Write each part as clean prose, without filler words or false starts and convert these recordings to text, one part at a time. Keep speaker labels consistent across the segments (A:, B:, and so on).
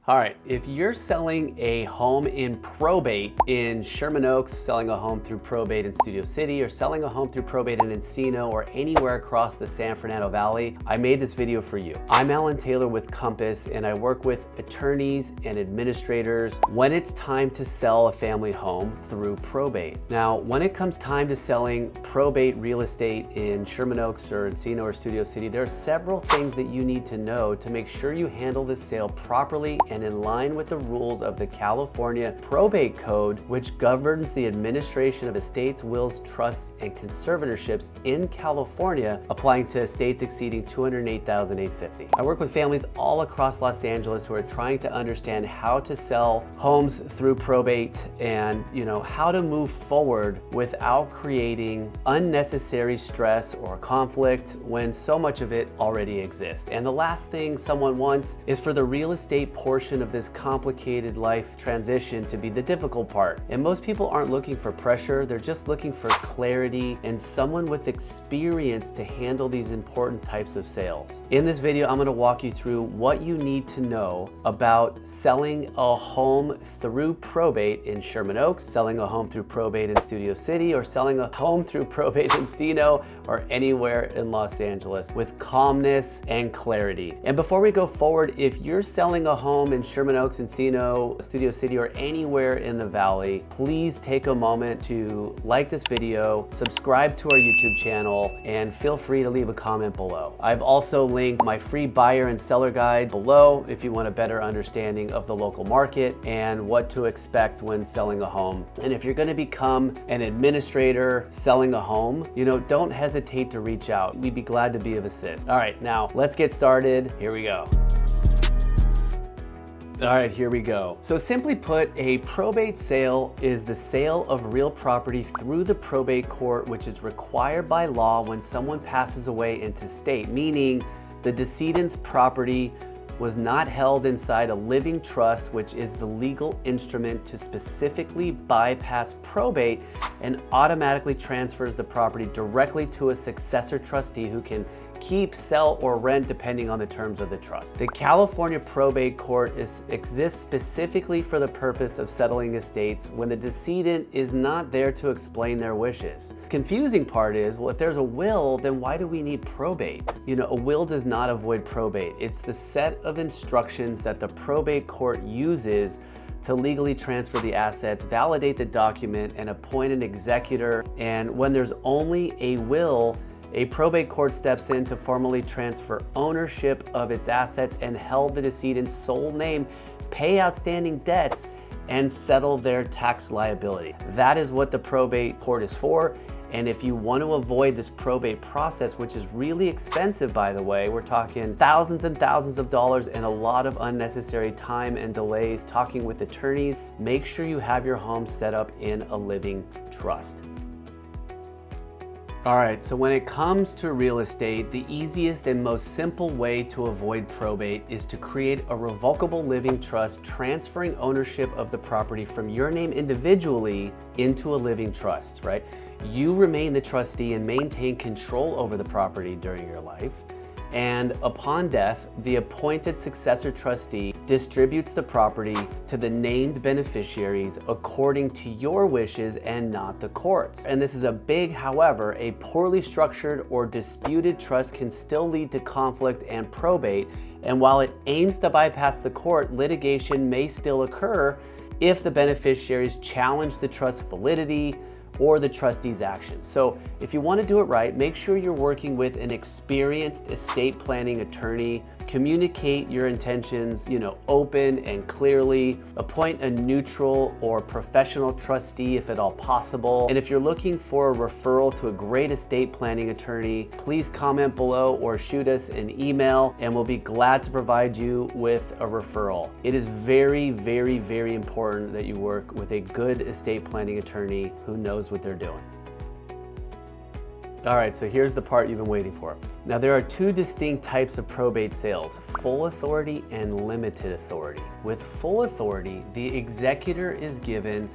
A: All right, if you're selling a home in probate in Sherman Oaks, selling a home through probate in Studio City, or selling a home through probate in Encino, or anywhere across the San Fernando Valley, I made this video for you. I'm Alan Taylor with Compass, and I work with attorneys and administrators when it's time to sell a family home through probate. Now, when it comes time to selling probate real estate in Sherman Oaks or Encino or Studio City, there are several things that you need to know to make sure you handle this sale properly and in line with the rules of the California Probate Code, which governs the administration of estates, wills, trusts, and conservatorships in California, applying to estates exceeding $208,850. I work with families all across Los Angeles who are trying to understand how to sell homes through probate and, how to move forward without creating unnecessary stress or conflict when so much of it already exists. And the last thing someone wants is for the real estate portion of this complicated life transition to be the difficult part. And most people aren't looking for pressure, they're just looking for clarity and someone with experience to handle these important types of sales. In this video, I'm going to walk you through what you need to know about selling a home through probate in Sherman Oaks, selling a home through probate in Studio City, or selling a home through probate in Encino, or anywhere in Los Angeles with calmness and clarity. And before we go forward, if you're selling a home in Sherman Oaks, Encino, Studio City, or anywhere in the Valley, please take a moment to like this video, subscribe to our YouTube channel, and feel free to leave a comment below. I've also linked my free buyer and seller guide below if you want a better understanding of the local market and what to expect when selling a home. And if you're going to become an administrator selling a home, don't hesitate to reach out. We'd be glad to be of assist. All right, now let's get started. Here we go. All right, here we go. So simply put, a probate sale is the sale of real property through the probate court, which is required by law when someone passes away intestate, meaning the decedent's property was not held inside a living trust, which is the legal instrument to specifically bypass probate and automatically transfers the property directly to a successor trustee who can keep, sell, or rent depending on the terms of the trust. The California Probate Court exists specifically for the purpose of settling estates when the decedent is not there to explain their wishes. Confusing part is, well, if there's a will, then why do we need probate? A will does not avoid probate. It's the set of instructions that the probate court uses to legally transfer the assets, validate the document, and appoint an executor. And when there's only a will, a probate court steps in to formally transfer ownership of its assets and held the decedent's sole name, pay outstanding debts, and settle their tax liability. That is what the probate court is for. And if you want to avoid this probate process, which is really expensive, by the way, we're talking thousands and thousands of dollars and a lot of unnecessary time and delays talking with attorneys, make sure you have your home set up in a living trust. All right, so when it comes to real estate, the easiest and most simple way to avoid probate is to create a revocable living trust, transferring ownership of the property from your name individually into a living trust, right? You remain the trustee and maintain control over the property during your life. And upon death, the appointed successor trustee distributes the property to the named beneficiaries according to your wishes and not the court's. And this is a big however, a poorly structured or disputed trust can still lead to conflict and probate. And while it aims to bypass the court, litigation may still occur if the beneficiaries challenge the trust's validity or the trustee's actions. So if you want to do it right, make sure you're working with an experienced estate planning attorney. Communicate your intentions, open and clearly. Appoint a neutral or professional trustee if at all possible. And if you're looking for a referral to a great estate planning attorney, please comment below or shoot us an email and we'll be glad to provide you with a referral. It is very, very, very important that you work with a good estate planning attorney who knows what they're doing. All right, so here's the part you've been waiting for. Now, there are two distinct types of probate sales, full authority and limited authority. With full authority, the executor is given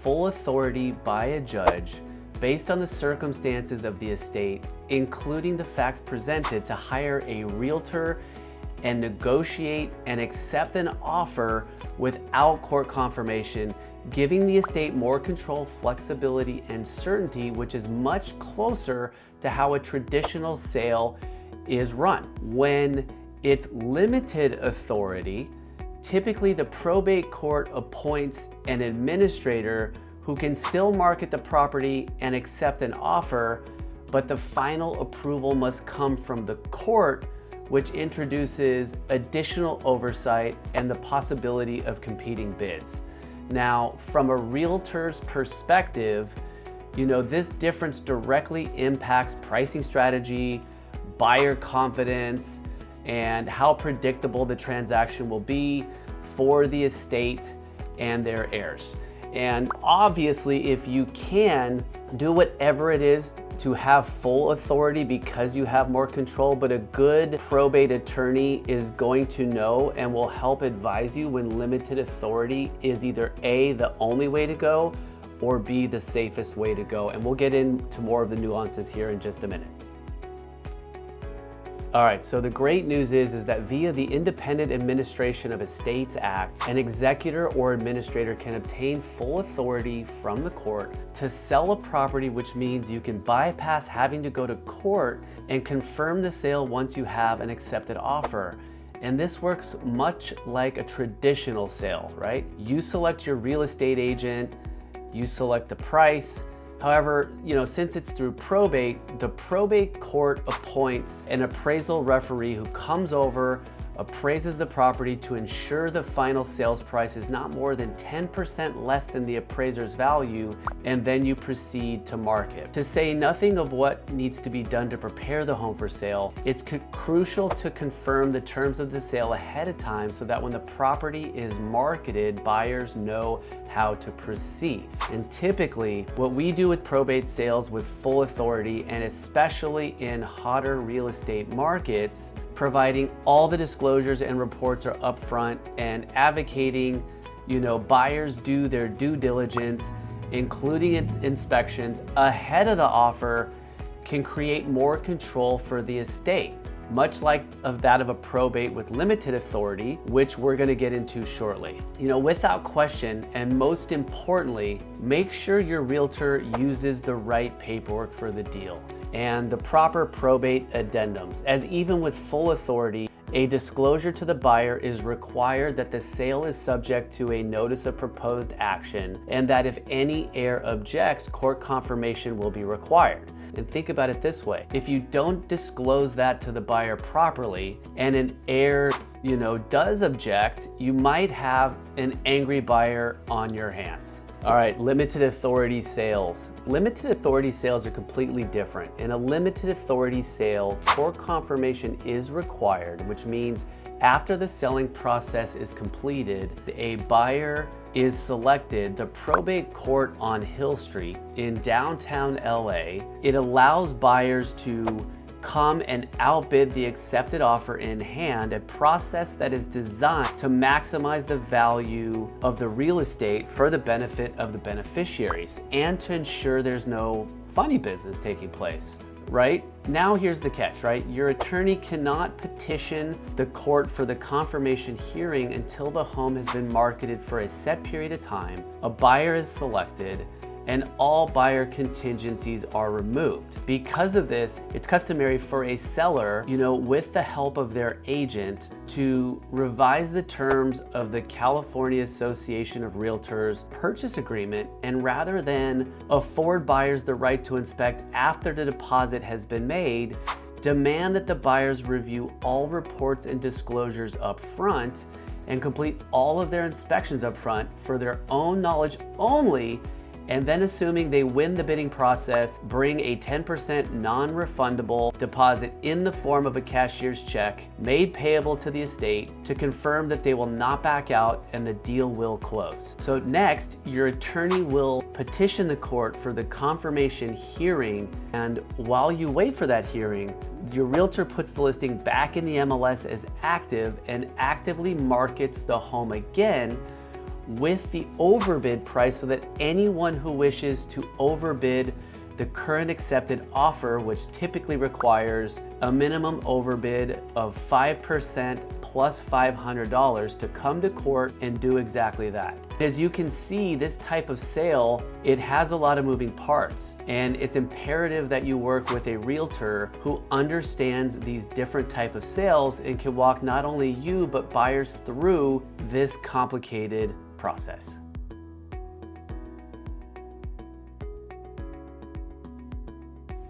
A: full authority by a judge based on the circumstances of the estate, including the facts presented, to hire a realtor and negotiate and accept an offer without court confirmation, giving the estate more control, flexibility, and certainty, which is much closer to how a traditional sale is run. When it's limited authority, typically the probate court appoints an administrator who can still market the property and accept an offer, but the final approval must come from the court, which introduces additional oversight and the possibility of competing bids. Now, from a realtor's perspective, this difference directly impacts pricing strategy, buyer confidence, and how predictable the transaction will be for the estate and their heirs. And obviously, if you can, do whatever it is to have full authority because you have more control, but a good probate attorney is going to know and will help advise you when limited authority is either A, the only way to go, or B, the safest way to go. And we'll get into more of the nuances here in just a minute. All right, so the great news is that via the Independent Administration of Estates Act, an executor or administrator can obtain full authority from the court to sell a property, which means you can bypass having to go to court and confirm the sale once you have an accepted offer. And this works much like a traditional sale, right? You select your real estate agent, you select the price. However, since it's through probate, the probate court appoints an appraisal referee who comes over, appraises the property to ensure the final sales price is not more than 10% less than the appraiser's value, and then you proceed to market. To say nothing of what needs to be done to prepare the home for sale, it's crucial to confirm the terms of the sale ahead of time so that when the property is marketed, buyers know how to proceed. And typically, what we do with probate sales with full authority, and especially in hotter real estate markets, providing all the disclosures and reports are upfront and advocating, buyers do their due diligence, including inspections ahead of the offer, can create more control for the estate, much like that of a probate with limited authority, which we're going to get into shortly. Without question, and most importantly, make sure your realtor uses the right paperwork for the deal and the proper probate addendums, as even with full authority, a disclosure to the buyer is required that the sale is subject to a notice of proposed action, and that if any heir objects, court confirmation will be required. And think about it this way: if you don't disclose that to the buyer properly and an heir, does object, you might have an angry buyer on your hands. All right, limited authority sales. Limited authority sales are completely different. In a limited authority sale, court confirmation is required, which means after the selling process is completed, a buyer is selected. The probate court on Hill Street in downtown LA, it allows buyers to come and outbid the accepted offer in hand, a process that is designed to maximize the value of the real estate for the benefit of the beneficiaries and to ensure there's no funny business taking place. Right? Now here's the catch, right? Your attorney cannot petition the court for the confirmation hearing until the home has been marketed for a set period of time, a buyer is selected, and all buyer contingencies are removed. Because of this, it's customary for a seller, with the help of their agent, to revise the terms of the California Association of Realtors purchase agreement, and rather than afford buyers the right to inspect after the deposit has been made, demand that the buyers review all reports and disclosures up front and complete all of their inspections up front for their own knowledge only, and then, assuming they win the bidding process, bring a 10% non-refundable deposit in the form of a cashier's check made payable to the estate to confirm that they will not back out and the deal will close. So next, your attorney will petition the court for the confirmation hearing, and while you wait for that hearing, your realtor puts the listing back in the MLS as active and actively markets the home again with the overbid price so that anyone who wishes to overbid the current accepted offer, which typically requires a minimum overbid of 5% plus $500 to come to court and do exactly that. As you can see, this type of sale, it has a lot of moving parts, and it's imperative that you work with a realtor who understands these different type of sales and can walk not only you but buyers through this complicated process.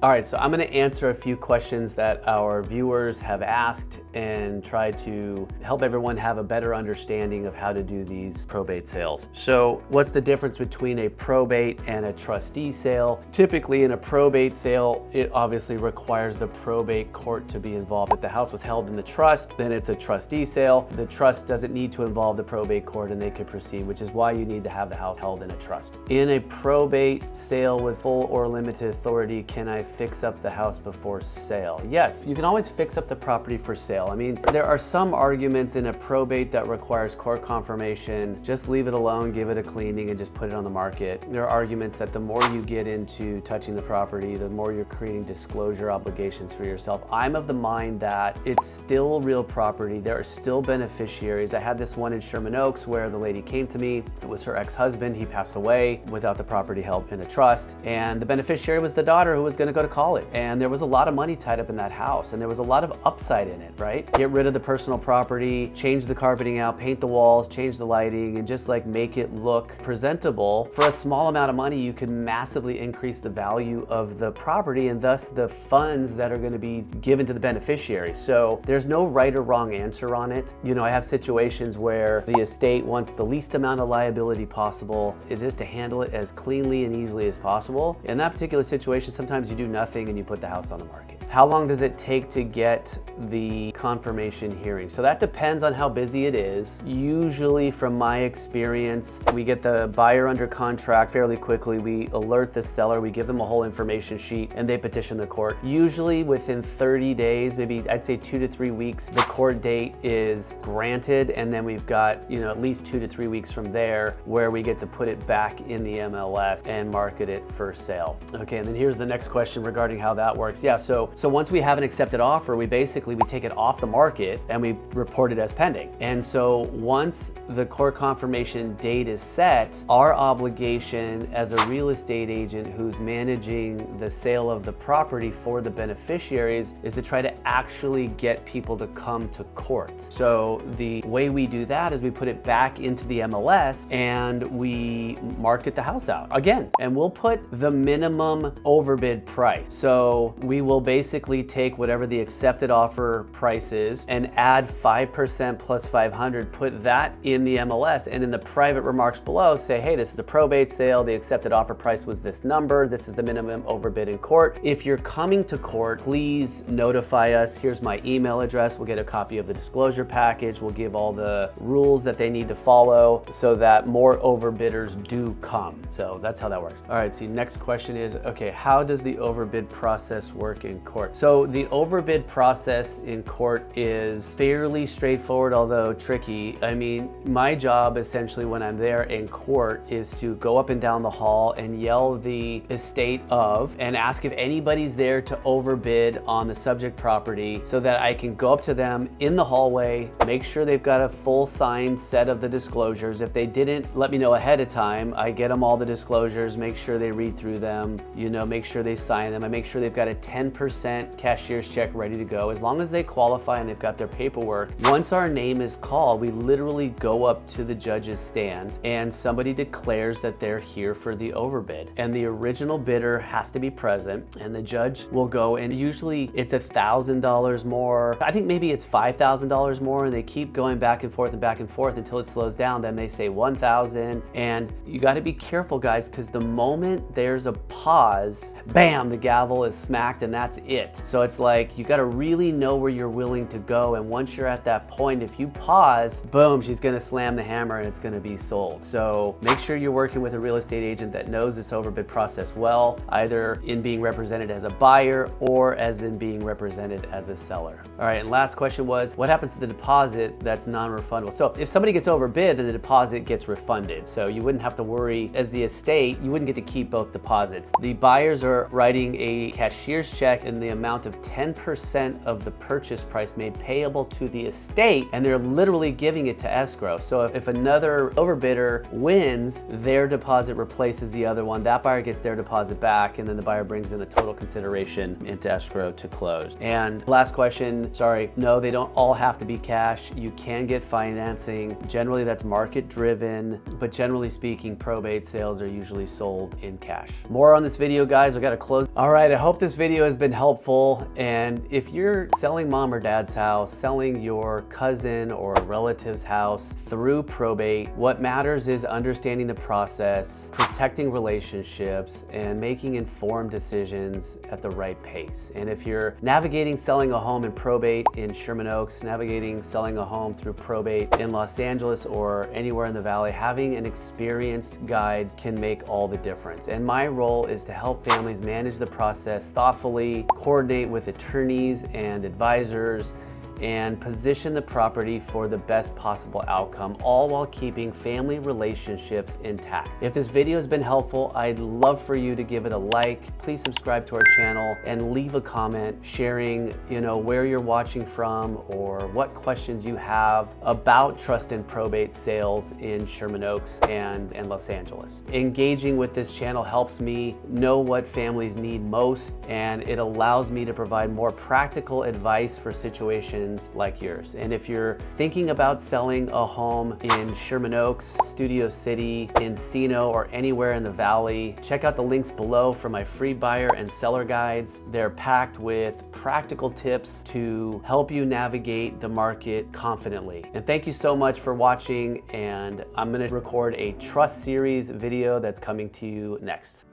A: All right, so I'm going to answer a few questions that our viewers have asked and try to help everyone have a better understanding of how to do these probate sales. So what's the difference between a probate and a trustee sale? Typically in a probate sale, it obviously requires the probate court to be involved. If the house was held in the trust, then it's a trustee sale. The trust doesn't need to involve the probate court and they can proceed, which is why you need to have the house held in a trust. In a probate sale with full or limited authority, can I fix up the house before sale? Yes, you can always fix up the property for sale. I mean, there are some arguments in a probate that requires court confirmation. Just leave it alone, give it a cleaning, and just put it on the market. There are arguments that the more you get into touching the property, the more you're creating disclosure obligations for yourself. I'm of the mind that it's still real property. There are still beneficiaries. I had this one in Sherman Oaks where the lady came to me. It was her ex-husband. He passed away without the property held in a trust. And the beneficiary was the daughter who was going to go to college. And there was a lot of money tied up in that house, and there was a lot of upside in it, right? Get rid of the personal property, change the carpeting out, paint the walls, change the lighting, and just like make it look presentable. For a small amount of money, you can massively increase the value of the property and thus the funds that are going to be given to the beneficiary. So there's no right or wrong answer on it. You know, I have situations where the estate wants the least amount of liability possible. It's just to handle it as cleanly and easily as possible. In that particular situation, sometimes you do nothing and you put the house on the market. How long does it take to get the confirmation hearing? So that depends on how busy it is. Usually, from my experience, we get the buyer under contract fairly quickly. We alert the seller, we give them a whole information sheet, and they petition the court. Usually within 30 days, maybe I'd say 2 to 3 weeks, the court date is granted, and then we've got, you know, at least 2 to 3 weeks from there where we get to put it back in the MLS and market it for sale. Okay, and then here's the next question regarding how that works. Yeah, so once we have an accepted offer, we take it off the market and we report it as pending. And so once the court confirmation date is set, our obligation as a real estate agent who's managing the sale of the property for the beneficiaries is to try to actually get people to come to court. So the way we do that is we put it back into the MLS and we market the house out again, and we'll put the minimum overbid price. So we will basically take whatever the accepted offer price is and add 5% plus 500, put that in the MLS, and in the private remarks below say, hey, this is a probate sale, the accepted offer price was this number, this is the minimum overbid in court. If you're coming to court, please notify us. Here's my email address. We'll get a copy of the disclosure package. We'll give all the rules that they need to follow so that more overbidders do come. So that's how that works. All right, so next question is, okay, how does the overbid process work in court? So the overbid process in court is fairly straightforward, although tricky. I mean, my job essentially when I'm there in court is to go up and down the hall and yell the estate of and ask if anybody's there to overbid on the subject property so that I can go up to them in the hallway, make sure they've got a full signed set of the disclosures. If they didn't let me know ahead of time, I get them all the disclosures, make sure they read through them, you know, make sure they sign them. I make sure they've got a 10% cashier's check ready to go. As long as they qualify and they've got their paperwork, once our name is called, we literally go up to the judge's stand and somebody declares that they're here for the overbid. And the original bidder has to be present, and the judge will go, and usually it's $1,000 more. I think maybe it's $5,000 more, and they keep going back and forth until it slows down. Then they say 1,000, and you got to be careful, guys, because the moment there's a pause, bam, the gavel is smacked, and that's it. it. So it's like, you gotta really know where you're willing to go, and once you're at that point, if you pause, boom, she's gonna slam the hammer and it's gonna be sold. So make sure you're working with a real estate agent that knows this overbid process well, either in being represented as a buyer or as in being represented as a seller. All right, and last question was, what happens to the deposit that's non-refundable? So if somebody gets overbid, then the deposit gets refunded. So you wouldn't have to worry, as the estate, you wouldn't get to keep both deposits. The buyers are writing a cashier's check in the amount of 10% of the purchase price made payable to the estate, and they're literally giving it to escrow. So if another overbidder wins, their deposit replaces the other one. That buyer gets their deposit back, and then the buyer brings in the total consideration into escrow to close. And last question, sorry, no, they don't all have to be cash. You can get financing. Generally, that's market driven, but generally speaking, probate sales are usually sold in cash. More on this video, guys. I gotta close. All right, I hope this video has been helpful. And if you're selling mom or dad's house, selling your cousin or relative's house through probate, what matters is understanding the process, protecting relationships, and making informed decisions at the right pace. And if you're navigating selling a home in probate in Sherman Oaks, navigating selling a home through probate in Los Angeles or anywhere in the Valley, having an experienced guide can make all the difference. And my role is to help families manage the process thoughtfully, coordinate with attorneys and advisors, and position the property for the best possible outcome, all while keeping family relationships intact. If this video has been helpful, I'd love for you to give it a like. Please subscribe to our channel and leave a comment sharing, where you're watching from or what questions you have about trust and probate sales in Sherman Oaks and Los Angeles. Engaging with this channel helps me know what families need most, and it allows me to provide more practical advice for situations like yours. And if you're thinking about selling a home in Sherman Oaks, Studio City, Encino, or anywhere in the Valley, check out the links below for my free buyer and seller guides. They're packed with practical tips to help you navigate the market confidently. And thank you so much for watching, and I'm gonna record a trust series video that's coming to you next.